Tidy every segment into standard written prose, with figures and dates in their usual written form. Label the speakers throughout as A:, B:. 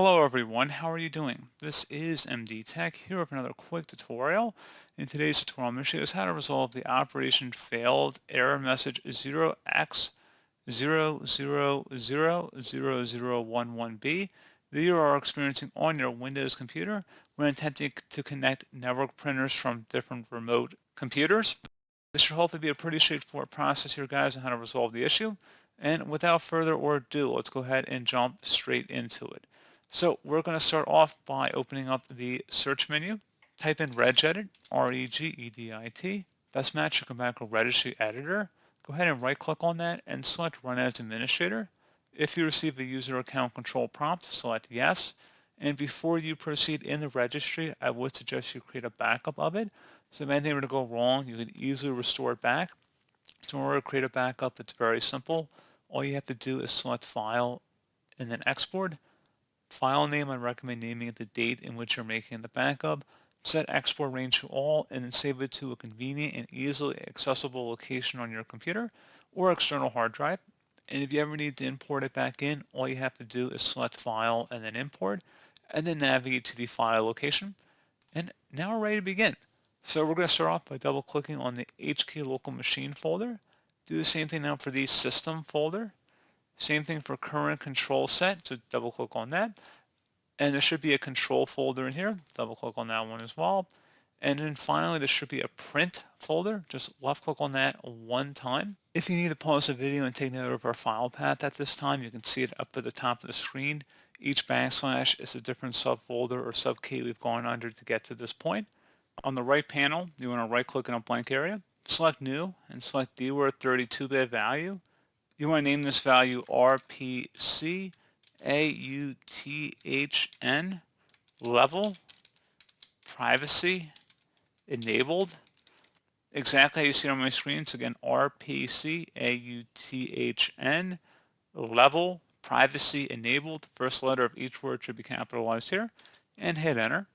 A: Hello everyone, how are you doing? This is MD Tech here with another quick tutorial. In today's tutorial, I'm going to show you how to resolve the operation failed error message 0x0000011B that you are experiencing on your Windows computer when attempting to connect network printers from different remote computers. This should hopefully be a pretty straightforward process here, guys, on how to resolve the issue. And without further ado, let's go ahead and jump straight into it. So we're going to start off by opening up the search menu. Type in regedit, R-E-G-E-D-I-T. Best match should come back with registry editor. Go ahead and right click on that and select run as administrator. If you receive a user account control prompt, select yes. And before you proceed in the registry, I would suggest you create a backup of it. So if anything were to go wrong, you can easily restore it back. So in order to create a backup, it's very simple. All you have to do is select file and then export. File name, I recommend naming it the date in which you're making the backup. Set export range to all and then save it to a convenient and easily accessible location on your computer or external hard drive. And if you ever need to import it back in, all you have to do is select file and then import and then navigate to the file location. And now we're ready to begin. So we're going to start off by double clicking on the HK local machine folder. Do the same thing now for the system folder. Same thing for current control set, so double click on that. And there should be a control folder in here. Double click on that one as well. And then finally, there should be a print folder. Just left click on that one time. If you need to pause the video and take note of our file path at this time, you can see it up at the top of the screen. Each backslash is a different subfolder or subkey we've gone under to get to this point. On the right panel, you want to right click in a blank area, select new, and select DWORD 32-bit value. You want to name this value RPCAUTHN level privacy enabled. Exactly how you see it on my screen. So again, RPCAUTHN level privacy enabled. First letter of each word should be capitalized here and hit enter.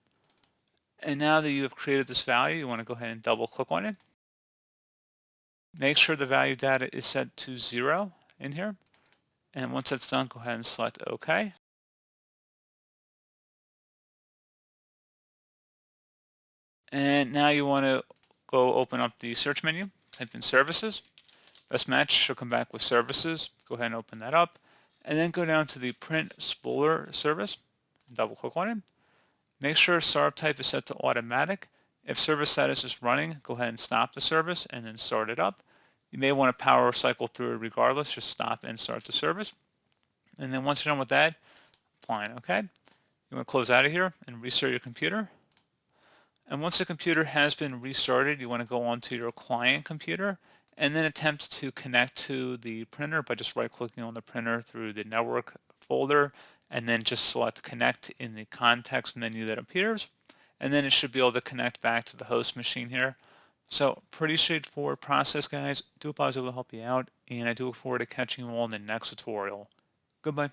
A: And now that you have created this value, you want to go ahead and double click on it. Make sure the value data is set to 0 in here. And once that's done, go ahead and select OK. And now you want to go open up the search menu, type in services. Best match should come back with services. Go ahead and open that up. And then go down to the print spooler service. Double click on it. Make sure startup type is set to automatic. If service status is running, go ahead and stop the service and then start it up. You may want to power cycle through it regardless. Just stop and start the service. And then once you're done with that, apply it, okay? You want to close out of here and restart your computer. And once the computer has been restarted, you want to go onto your client computer and then attempt to connect to the printer by just right-clicking on the printer through the network folder and then just select connect in the context menu that appears. And then it should be able to connect back to the host machine here. So pretty straightforward process, guys. Do hope I was able to help you out, and I do look forward to catching you all in the next tutorial. Goodbye.